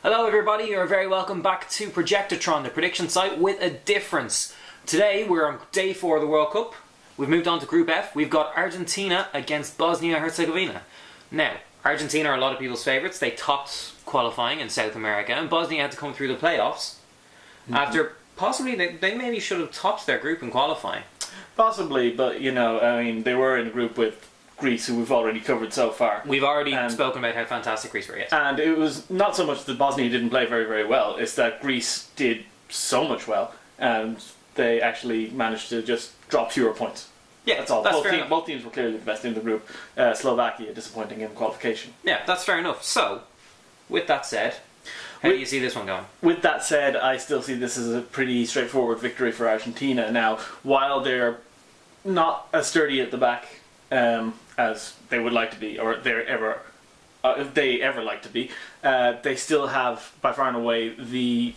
Hello everybody, you're very welcome back to Projectotron, the prediction site with a difference. Today we're on day 4 of the World Cup. We've moved on to Group F. We've got Argentina against Bosnia-Herzegovina. Now, Argentina are a lot of people's favourites. They topped qualifying in South America, and Bosnia had to come through the playoffs after possibly they maybe should have topped their group in qualifying. Possibly, but you know, I mean, they were in a group with Greece, who we've already covered so far. We've already spoken about how fantastic Greece were, yes. And it was not so much that Bosnia didn't play very, very well, it's that Greece did so much well, and they actually managed to just drop fewer points. Yeah, that's all. That's fair enough. Both teams were clearly the best in the group. Slovakia disappointing in qualification. Yeah, that's fair enough. So, with that said, how do you see this one going? With that said, I still see this as a pretty straightforward victory for Argentina. Now, while they're not as sturdy at the back as they would like to be, or if they ever like to be, they still have, by far and away, the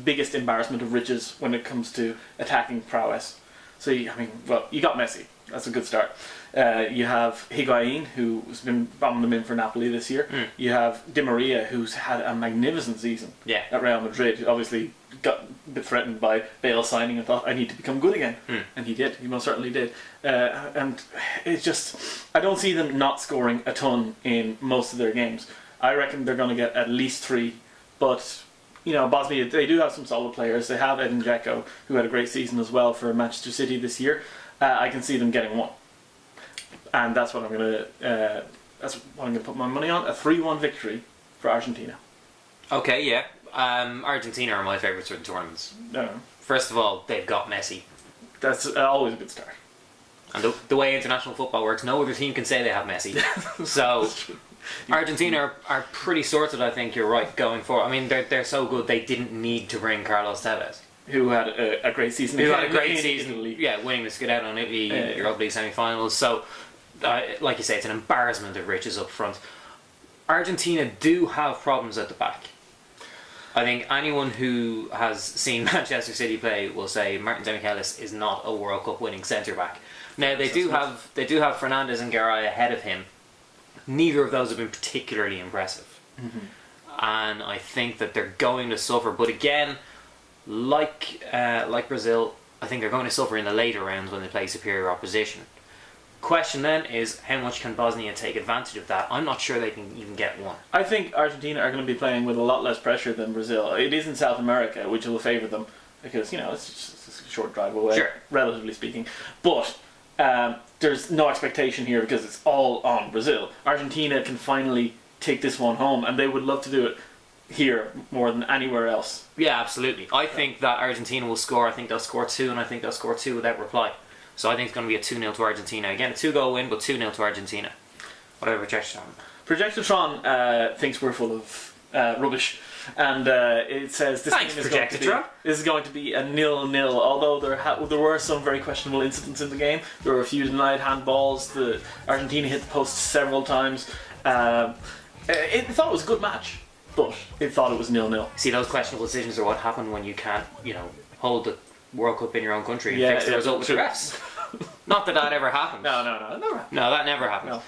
biggest embarrassment of riches when it comes to attacking prowess. So, you got Messi. That's a good start. You have Higuain, who's been bombing them in for Napoli this year. You have Di Maria, who's had a magnificent season at Real Madrid. Obviously got a bit threatened by Bale signing and thought, I need to become good again. And he did. He most certainly did. And it's just, I don't see them not scoring a ton in most of their games. I reckon they're going to get at least 3, but you know, Bosnia, they do have some solid players. They have Edin Dzeko, who had a great season as well for Manchester City this year. I can see them getting 1, and that's what I'm going to put my money on. A 3-1 victory for Argentina. Okay, yeah. Argentina are my favourites for the tournaments. First of all, they've got Messi. That's always a good start. And the way international football works, no other team can say they have Messi. So Argentina are pretty sorted, I think. You're right, going forward. I mean, they're so good they didn't need to bring Carlos Tevez, who had a great season. Yeah, winning the Scudetto on Italy in Europa League semi-finals. So, like you say, it's an embarrassment of riches up front. Argentina do have problems at the back. I think anyone who has seen Manchester City play will say Martin Demichelis is not a World Cup winning centre back. Now they do have Fernandes and Garay ahead of him. Neither of those have been particularly impressive, and I think that they're going to suffer. But again, like Brazil, I think they're going to suffer in the later rounds when they play superior opposition. Question then is, how much can Bosnia take advantage of that? I'm not sure they can even get 1. I think Argentina are going to be playing with a lot less pressure than Brazil. It is in South America, which will favour them because, you know, it's just a short drive away, relatively speaking. But there's no expectation here because it's all on Brazil. Argentina can finally take this one home, and they would love to do it here more than anywhere else. Yeah, absolutely. I think that Argentina will score. I think they'll score 2, and I think they'll score 2 without reply. So I think it's going to be a 2-0 to Argentina. Again, a 2-goal win, but 2-0 to Argentina. Whatever Projectotron. Projectotron thinks we're full of rubbish, and it says this is going to be a 0-0. Although there were some very questionable incidents in the game. There were a few denied handballs. Argentina hit the post several times. It thought it was a good match, but it thought it was 0-0. See, those questionable decisions are what happen when you can't, hold the World Cup in your own country and fix the result with the refs. Not that ever happened. No, never happened. No, that never happened. No.